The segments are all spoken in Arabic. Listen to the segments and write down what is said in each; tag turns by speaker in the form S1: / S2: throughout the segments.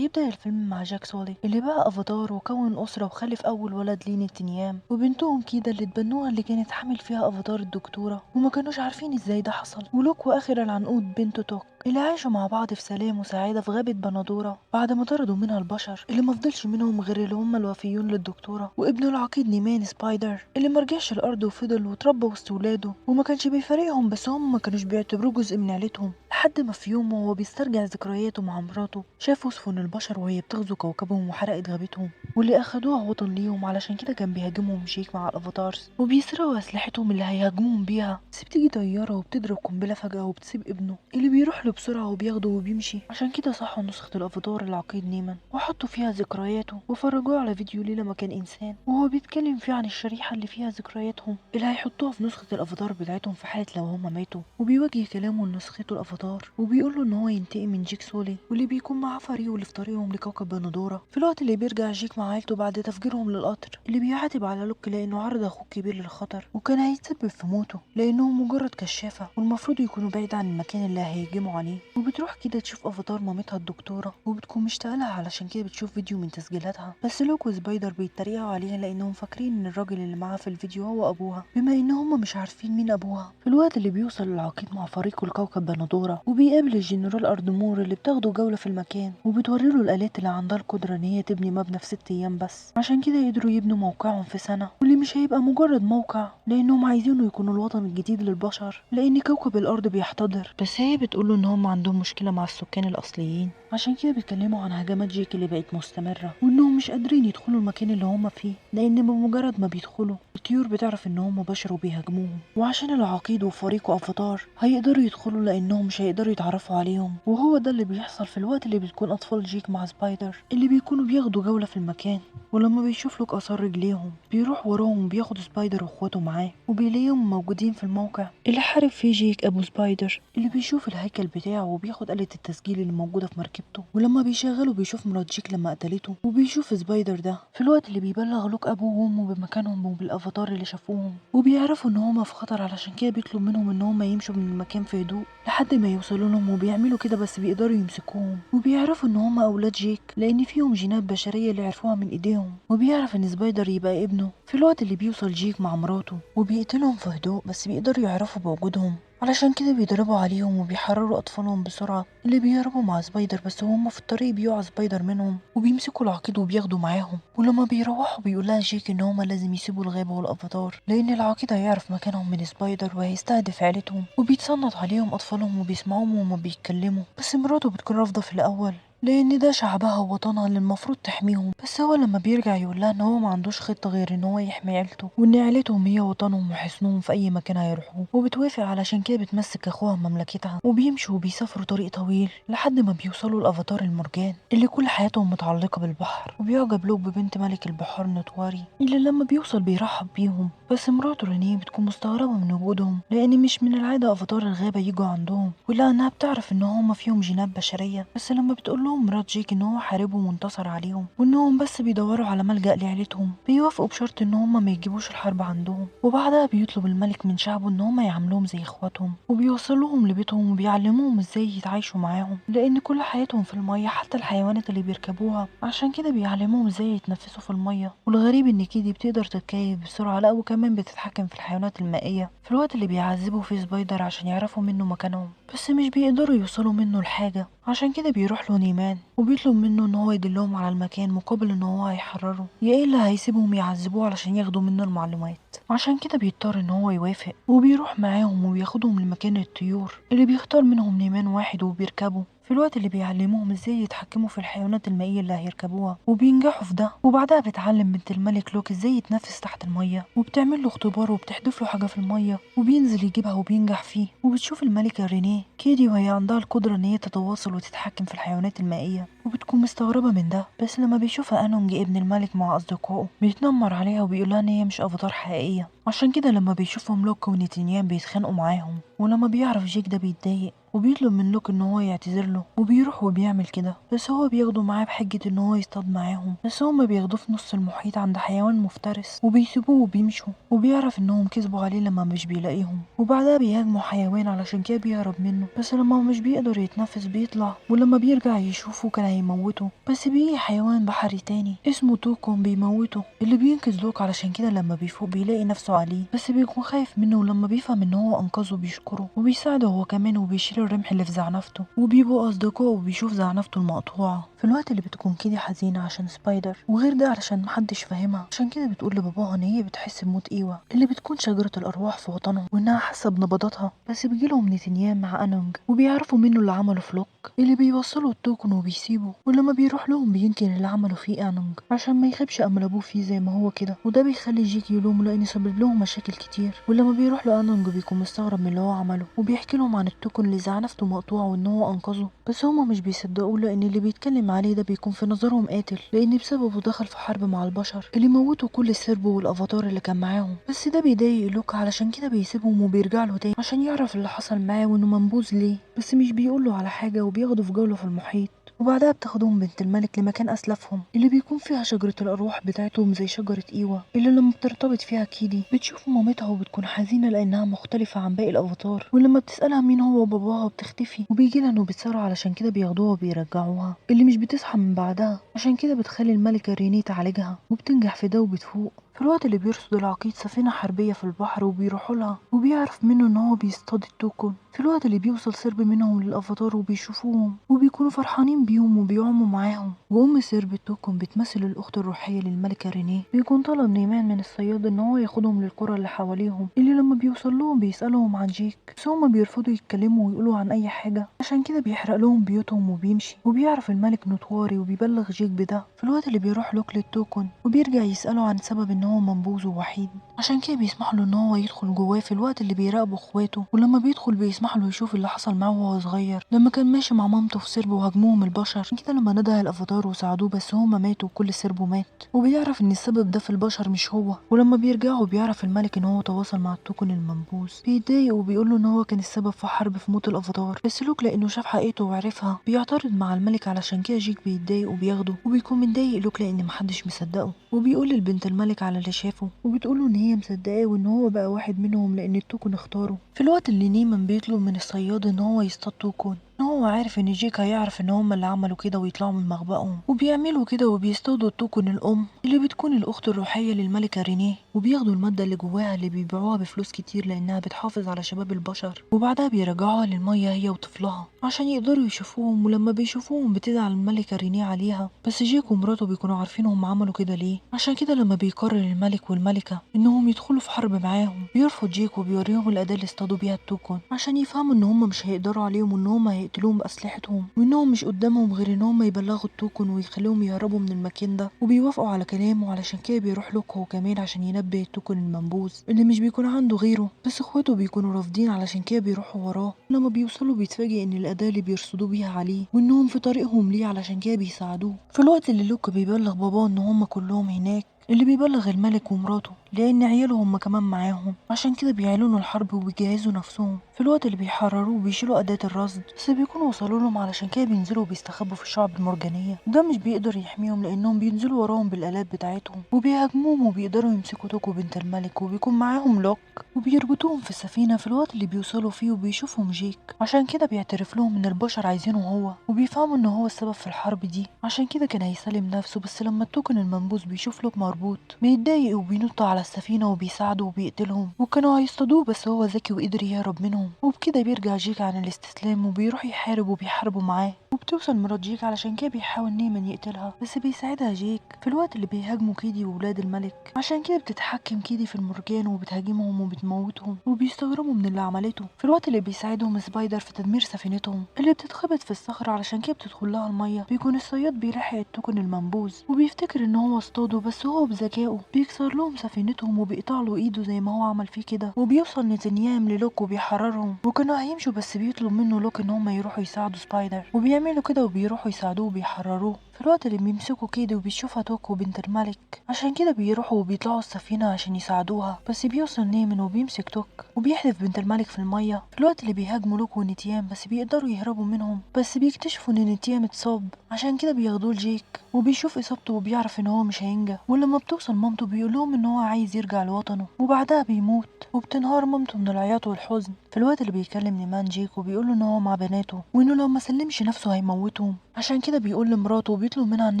S1: بيبدأ الفيلم مع جاك سولي اللي بقى افاتار وكون أسرة وخلف أول ولد ليه نتنيام وبنتهم كيدا اللي اتبنوها اللي كانت حامل فيها افاتار الدكتورة وما كانوش عارفين ازاي ده حصل، ولوك وآخر العنقود بنته توك اللي عاشوا مع بعض في سلام وسعادة في غابة بندورة بعد ما طردوا منها البشر اللي مفضلش منهم غير اللي هم الوفيون للدكتورة وابنه العقيد نيمان سبايدر اللي مرجعش الأرض وفضل وتربى وسط ولاده وما كانش بيفارقهم، بس هم ما كانوش بيعتبروه جزء من عيلتهم لحد ما في يوم وهو بيسترجع ذكرياته مع مراته شافوا سفن البشر وهي بتغزو كوكبهم وحرقت غابتهم واللي أخدوها وطن ليهم، علشان كده كان بيهاجمهم جيك مع الأفاتارز وبيسرقوا أسلحتهم اللي هيهاجموهم بيها، بس بتيجي طيارة وبتضرب قنبلة فجأة وبتسيب ابنه اللي بيروح له بسرعة وبياخده وبيمشي، عشان كده صحوا نسخة الأفاتار العقيد نيمان وحطوا فيها ذكرياته وفرجوه على فيديو ليه لما كان إنسان وهو بيتكلم فيه عن الشريحة اللي فيها ذكرياتهم اللي هيحطوها في نسخة الأفاتار بتاعتهم في حالة لو هما ماتوا، وبيوجه كلامه لنسخته الأفاتار وبيقول له إن هو ينتقم من جيك سولي واللي بيكون معاه فريقه اللي في طريقهم لكوكب بندورة في الوقت اللي بيرجع جيك مع عيلته بعد تفجيرهم للقطر اللي بيعاتب على لوك لأنه عرض أخوه الكبير للخطر وكان هيتسبب في موته لأنه مجرد كشافة والمفروض يكونوا بعيد عن المكان اللي هيهجموا عليه، وبتروح كده تشوف افاتار مامتها الدكتورة وبتكون مشتاقة لها علشان كده بتشوف فيديو من تسجيلاتها، بس لوك وسبايدر بيتريقوا عليها لأنهم فاكرين إن الراجل اللي معاها في الفيديو هو أبوها بما إن هما مش عارفين مين أبوها. في الوقت اللي بيوصل العقيد مع فريقه لكوكب بندورة وبيقابل الجنرال أردمور اللي بتاخده جولة في المكان وبتوريله الآلات اللي عندها القدرة إن هي تبني مبنى في 6 أيام بس، عشان كده يقدروا يبنوا موقعهم في سنة واللي مش هيبقى مجرد موقع لأنهم عايزينه يكونوا الوطن الجديد للبشر لأن كوكب الأرض بيحتضر، بس هي بتقوله إن هم عندهم مشكلة مع السكان الأصليين، عشان كده بيتكلموا عن هجمات جيك اللي بقت مستمرة وإنهم مش قادرين يدخلوا المكان اللي هم فيه لأن بمجرد ما بيدخلوا الطيور بتعرف إن هم بشر وبيهاجموهم، وعشان العقيد وفريقه أفاتار هيقدروا يدخلوا لأنهم مش هيقدروا يتعرفوا عليهم، وهو ده اللي بيحصل في الوقت اللي بتكون أطفال جيك مع سبايدر اللي بيكونوا بياخدوا جولة في المكان، ولما بيشوف لوك آثار رجليهم بيروح وراهم وبياخد سبايدر واخواته معاه وبيلاقيهم موجودين في الموقع اللي حارب فيه جيك أبو سبايدر اللي بيشوف الهيكل بتاعه وبياخد آلة التسجيل اللي موجودة في مركبته، ولما بيشغله بيشوف مرات جيك لما قتلته وبيشوف سبايدر ده في الوقت اللي بيبلغ لوك أبوه وأمه بمكانهم وبالأفاتار اللي شافوهم وبيعرفوا إن هما في خطر، علشان كده بيطلب منهم إن هما يمشوا من المكان في هدوء لحد ما يوصلوا لهم وبيعملوا كده بس بيقدروا يمسكوهم وبيعرفوا إن هما أولاد جيك لأن فيهم جينات بشرية اللي عرفوها من إيديهم، وبيعرف إن سبايدر يبقى ابنه في الوقت اللي بيوصل جيك مع مراته وبيقتلهم في هدوء بس بيقدروا يعرفوا بوجودهم، علشان كده بيضربوا عليهم وبيحرروا أطفالهم بسرعة اللي بيهربوا مع سبايدر، بس وهم في الطريق بيقع سبايدر منهم وبيمسكوا العقيد وبياخدوا معاهم، ولما بيروحوا بيقولها جيك إن هما لازم يسيبوا الغابة والأفاتار لأن العقيد هيعرف مكانهم من سبايدر وهيستهدف عيلتهم وبيتصنت عليهم أطفالهم وبيسمعوهم وهما بيتكلموا، بس مراته بتكون رافضة في الأول لان ده شعبها ووطنها اللي المفروض تحميهم، بس هو لما بيرجع يقولها ان هو ما عندوش خطة غير ان هو يحمي عيلته وان عيلتهم هي وطنهم وحصنهم في اي مكان هيروحوه، وبتوافق علشان كده بتمسك اخوها مملكتها وبيمشوا وبيسافروا طريق طويل لحد ما بيوصلوا لافاتار المرجان اللي كل حياتهم متعلقة بالبحر، وبيعجب لوك ببنت ملك البحار نطواري اللي لما بيوصل بيرحب بيهم، بس مراته رينيه بتكون مستغربة من وجودهم لان مش من العادة افاتار الغابة يجوا عندهم ولانها بتعرف ان هما فيهم جينات بشرية، بس لما بتقول لهم مرات جيك ان هو حاربهم وانتصر عليهم وانهم بس بيدوروا على ملجأ لعيلتهم بيوافقوا بشرط ان هم ما يجيبوش الحرب عندهم، وبعدها بيطلب الملك من شعبه ان هم يعاملوهم زي اخواتهم وبيوصلوهم لبيتهم وبيعلموهم ازاي يتعايشوا معاهم لان كل حياتهم في المية حتى الحيوانات اللي بيركبوها، عشان كده بيعلموهم ازاي يتنفسوا في المية، والغريب ان كيدي بتقدر تتكيف بسرعة لا وكمان بتتحكم في الحيوانات المائية في الوقت اللي بيعذبوا فيه سبايدر عشان يعرفوا منه مكانهم، بس مش بيقدروا يوصلوا منه لحاجة، عشان كده بيروح له نيمان وبيطلب منه ان هو يدلهم على المكان مقابل ان هو هيحرره يا الا هيسيبهم يعذبوه علشان ياخدوا منه المعلومات، عشان كده بيضطر ان هو يوافق وبيروح معاهم وبياخدهم لمكان الطيور اللي بيختار منهم نيمان واحد وبيركبه في الوقت اللي بيعلموهم ازاي يتحكموا في الحيوانات المائية اللي هيركبوها وبينجحوا في ده، وبعدها بتعلم بنت الملك لوك ازاي يتنفس تحت المية وبتعمل له اختبار وبتحدف له حاجة في المية وبينزل يجيبها وبينجح فيه، وبتشوف الملكة رينيه كيدي وهي عندها القدرة ان هي تتواصل وتتحكم في الحيوانات المائية وبتكون مستغربة من ده، بس لما بيشوفها انونج ابن الملك مع اصدقائه بيتنمر عليها وبيقولها ان هي مش افاتار حقيقية، عشان كده لما بيشوفهم لوك ونتنيان بيتخانقوا معاهم ولما بيعرف جيك ده بيتضايق وبيطلب من لوك ان هو يعتذر له، وبيروح وبيعمل كده، بس هو بياخده معاه بحجة ان هو يصطاد معاهم، بس هما بياخدوه في نص المحيط عند حيوان مفترس وبيسيبوه وبيمشوا، وبيعرف انهم كذبوا عليه لما مش بيلاقيهم، وبعدها بيهاجموا حيوان علشان كده بيهرب منه، بس لما مش بيقدر يتنفس بيطلع، ولما بيرجع يشوفه كان هيموته، بس بيجي حيوان بحري تاني اسمه توكون بيموته، اللي بينقذ لوك، علشان كده لما بيفوق بيلاقي نفسه عليه، بس بيكون خايف منه، ولما بيفهم ان هو انقذه بيشكره وبيساعده هو كمان، وبيشيل الرمح اللي في زعنفته، وبيبقوا اصدقاء، وبيشوف زعنفته المقطوعه في الوقت اللي بتكون كيدي حزينه عشان سبايدر، وغير ده علشان محدش فاهمها، عشان كده بتقول لباباها ان هي بتحس بموت ايوه اللي بتكون شجره الارواح في وطنهم، وانها حاسه بنبضاتها، بس بيجيلهم نتنيام مع انونج وبيعرفوا منه اللي عمله في لوك اللي بيوصلوا التوكن وبيسيبه، ولما بيروح لهم بينكر اللي عمله فيه انونج عشان ما يخيبش امل ابوه فيه زي ما هو كده، وده بيخلي جيك يلومه لان سبب لهم مشاكل كتير، ولما بيروح لانونج بيكون مستغرب من اللي هو عمله، وبيحكي لهم عن التوكن اللي زعنفته مقطوعه وان هو انقذه، بس هما مش بيصدقوه لان اللي بيتكلم عليه ده بيكون في نظرهم قاتل، لان بسببه دخل في حرب مع البشر اللي موتوا كل السرب والافاتار اللي كان معاهم، بس ده بيضايق لوكا علشان كده بيسيبهم وبيرجع له تاني عشان يعرف اللي حصل معاه وانه منبوذ ليه، بس مش بيقوله على حاجه، وبياخده في جوله في المحيط، وبعدها بتاخدهم بنت الملك لمكان أسلافهم اللي بيكون فيها شجرة الأرواح بتاعتهم زي شجرة إيوة اللي لما بترتبط فيها كيدي بتشوف مامتها وبتكون حزينة لأنها مختلفة عن باقي الأفاتار، ولما بتسألها مين هو باباها بتختفي، وبيجيلها نوبة صرع علشان كده بياخدوها وبيرجعوها اللي مش بتصحى من بعدها، عشان كده بتخلي الملكة رينيه تعالجها وبتنجح في ده وبتفوق في الوقت اللي بيرصد العقيد سفينة حربية في البحر وبيروحوا لها، وبيعرف منه ان هو بيصطاد التوكن في الوقت اللي بيوصل سرب منهم للافاتار وبيشوفوهم وبيكونوا فرحانين بيهم وبيعوموا معاهم، وام سرب التوكن بتمثل الاخت الروحية للملكة رينيه، بيكون طلب نيمان من الصياد ان هو ياخدهم للقرى اللي حواليهم اللي لما بيوصل لهم بيسألهم عن جيك، بس هما بيرفضوا يتكلموا ويقولوا عن اي حاجة، عشان كده بيحرق لهم بيوتهم وبيمشي، وبيعرف الملك نوتواري وبيبلغ جيك بده في الوقت اللي بيروح لوك للتوكن، وبيرجع يسأله عن سبب ان هو منبوذ ووحيد، عشان كده بيسمح له ان هو يدخل جواه في الوقت اللي بيراقبوا اخواته، ولما بيدخل بيسمح له يشوف اللي حصل معاه وهو صغير لما كان ماشي مع مامته في سرب وهاجموهم البشر، عشان كده لما ندى الافاتار وساعدوه بس هما ماتوا وكل سربه مات، وبيعرف ان السبب ده في البشر مش هو، ولما بيرجعوا بيعرف الملك ان هو تواصل مع التوكن المنبوذ، بيتضايق وبيقول له ان هو كان السبب في حرب في موت الافاتار، بس لوك لانه شاف حقيقته وعرفها بيعترض مع الملك، علشان كده جيك بيتضايق وبياخده، وبيكون متضايق لوك لان محدش مصدقه، وبيقول للبنت الملك على اللي شافه، وبتقوله ان هي مصدقاه وان هو بقى واحد منهم لان التوكن اختاره في الوقت اللي نيمان بيطلب من الصياد ان هو يصطاد توكن، ان هو عارف ان جيك هيعرف ان هم اللي عملوا كده ويطلعوا من مخبأهم، وبيعملوا كده وبيصطادوا التوكن الام اللي بتكون الاخت الروحيه للملكه رينيه، وبياخدوا الماده اللي جواها اللي بيبيعوها بفلوس كتير لانها بتحافظ على شباب البشر، وبعدها بيرجعوها للميه هي وطفلها عشان يقدروا يشوفوهم، ولما بيشوفوهم بتزعل الملكه رينيه عليها، بس جيك ومراته بيكونوا عارفين هم عملوا كده ليه، عشان كده لما بيقرر الملك والملكه انهم يدخلوا في حرب معاهم بيرفض جيك وبيوريهم الاداه اللي اصطادوا بيها التوكن عشان يفهموا ان هم مش هيقدروا عليهم وان هم هيقتلوهم باسلحتهم، وانهم مش قدامهم غير ان هم يبلغوا التوكن ويخليهم يهربوا من المكان ده، وبيوافقوا على كلامه، علشان كده بيروح لوك هو كمان عشان ينبه التوكن المنبوذ اللي مش بيكون عنده غيره، بس اخواته بيكونوا رافضين علشان كده بيروحوا وراه، لما بيوصلوا بيتفاجئ ان الاداه اللي بيرصدوا بيها عليه وانهم في طريقهم ليه علشان كده بيساعدوه، في الوقت اللي لوك بيبلغ باباه ان هم كلهم هناك اللي بيبلغ الملك ومراته لان عياله هم كمان معاهم، عشان كده بيعلنوا الحرب وبيجهزوا نفسهم في الوقت اللي بيحرروه وبيشيلوا اداة الرصد، بس بيكونوا وصلوا لهم علشان كده بينزلوا وبيستخبوا في الشعب المرجانيه، ده مش بيقدر يحميهم لانهم بينزلوا وراهم بالالات بتاعتهم وبيهاجموهم، وبيقدروا يمسكوا توكو بنت الملك وبيكون معاهم لوك وبيربطوهم في السفينه في الوقت اللي بيوصلوا فيه، وبيشوفهم جيك عشان كده بيعترف لهم ان البشر عايزينه هو، وبيفهموا ان هو السبب في الحرب دي، عشان كده كان هيسلم نفسه، بس لما التوكن المنبوذ بيشوف لوك مربوط بيتضايق وبينط على السفينه وبيساعده وبيقتلهم، وكانوا هيصطادوه بس هو ذكي وقدر يهرب منهم، وبكده بيرجع جيك عن الاستسلام وبيروح يحارب وبيحاربوا معاه، وبتوصل مرات جيك علشان كده بيحاول نيمان يقتلها بس بيساعدها جيك في الوقت اللي بيهاجموا كيدي وولاد الملك، عشان كده بتتحكم كيدي في المرجان وبتهاجمهم وبتموتهم وبيستغربوا من اللي عملته في الوقت اللي بيساعدهم سبايدر في تدمير سفينتهم اللي بتتخبط في الصخرة، علشان كده بتدخل لها المية، بيكون الصياد بيلاحق التوكن المنبوذ وبيفتكر ان هو اصطاده، بس هو بذكائه بيكسر لهم سفينتهم بنتهم وبيقطع له ايده زي ما هو عمل فيه كده. وبيوصل نتنيام للوك وبيحررهم، وكانوا هيمشوا بس بيطلب منه لوك ان هم يروحوا يساعدوا سبايدر، وبيعملوا كده وبيروحوا يساعدوه وبيحرروه. في الوقت اللي بيمسكوا كيدي وبيشوفها توك وبنت الملك، عشان كده بيروحوا وبيطلعوا السفينة عشان يساعدوها. بس بيوصل نيمن وبيمسك توك وبيحدف بنت الملك في المية. في الوقت اللي بيهاجموا لوك ونتيام بس بيقدروا يهربوا منهم، بس بيكتشفوا ان نتيام اتصاب، عشان كده بياخدوه لجيك وبيشوف اصابته وبيعرف ان هو مش هينجح. ولما بتوصل مامته بيقول لهم ان هو عايز يرجع لوطنه، وبعدها بيموت وبتنهار مامته من العياط والحزن. في الوقت اللي بيكلم نيمان جيك وبيقول له ان هو مع بناته وانه لو ما سلمش نفسه هيموتهم، عشان كده بيقول لمراته وبيطلب منها ان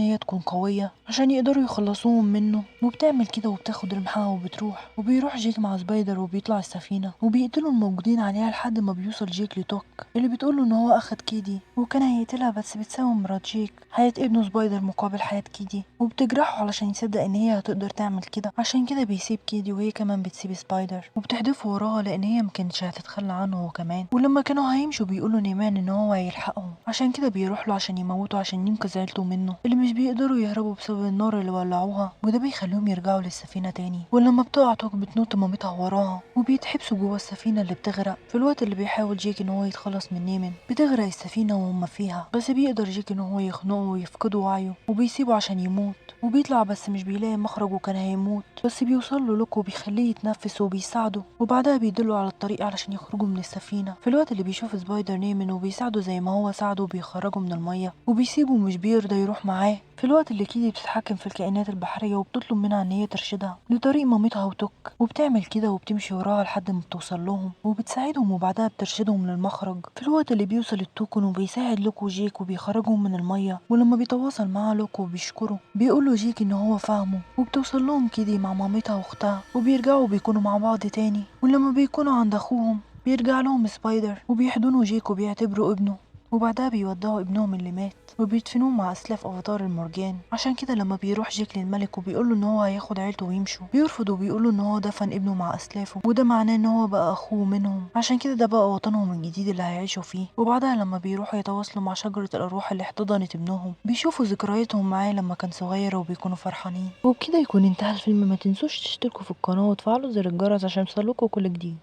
S1: هي تكون قويه عشان يقدروا يخلصوهم منه. وبتعمل كده وبتاخد رمحها وبتروح. وبيروح جيك مع سبايدر وبيطلع السفينه وبيقتلوا الموجودين عليها لحد ما بيوصل جيك لتوك اللي بتقوله ان هو اخد كيدي وكان هيقتلها، بس بتساوي مرات جيك حياه ابنه سبايدر مقابل حياه كيدي، وبتجرحه علشان يصدق ان هي هتقدر تعمل كده. عشان كده بيسيب كيدي وهي كمان بتسيب سبايدر وبتحدفه وراها لان هي مكانتش هتتخلى عنه هو كمان. ولما كانوا هيمشوا بيقولوا نيمان ان هو هيلحقهم، عشان كده بيروح له عشان يموته عشان ينقذ عيلته منه اللي مش بيقدروا يهربوا بسبب النار اللي ولعوها، وده بيخليهم يرجعوا للسفينه تاني. ولما بتقع توك بتنط مامتها وراها وبيتحبسوا جوه السفينه اللي بتغرق. في الوقت اللي بيحاول جيك ان هو يتخلص من نيمن بتغرق السفينه وهم فيها، بس بيقدر جيك ان هو يخنقه ويفقده وعيه وبيسيبه عشان يموت. وبيطلع بس مش بيلاقي مخرج وكان هيموت، بس بيوصل له لوك وبيخليه يتنفس وبيساعده، وبعدها بيدله على الطريق علشان يخرجوا من السفينه. في الوقت اللي بيشوف سبايدر نيمن وبيساعده زي ما هو ساعده وبيخرجه من الميه وبيسيبه ومش بيرضى يروح معاه. في الوقت اللي كيدي بتتحكم في الكائنات البحريه وبتطلب منها ان هي ترشدها لطريق مامتها وتوك، وبتعمل كده وبتمشي وراها لحد ما بتوصل لهم وبتساعدهم وبعدها بترشدهم للمخرج. في الوقت اللي بيوصل التوكن وبيساعد لوك وجيك وبيخرجهم من الميه، ولما بيتواصل مع لوك وبيشكره بيقول له جيك ان هو فاهمه. وبتوصل لهم كيدي مع مامتها واختها وبيرجعوا بيكونوا مع بعض تاني. ولما بيكونوا عند اخوهم بيرجع لهم سبايدر وبيحضنوا جيك وبيعتبروا ابنه، وبعدها بيودعوا ابنهم اللي مات وبيدفنوه مع اسلاف افاتار المرجان. عشان كده لما بيروح جيك للملك وبيقوله ان هو هياخد عيلته ويمشوا بيرفض وبيقوله ان هو دفن ابنه مع اسلافه، وده معناه ان هو بقى اخوه منهم، عشان كده ده بقى وطنهم الجديد اللي هيعيشوا فيه. وبعدها لما بيروحوا يتواصلوا مع شجرة الارواح اللي احتضنت ابنهم بيشوفوا ذكرياتهم معاه لما كان صغير وبيكونوا فرحانين. وبكده يكون انتهى الفيلم. ما تنسوش تشتركوا في القناة وتفعلوا زر الجرس عشان يوصلكوا كل جديد.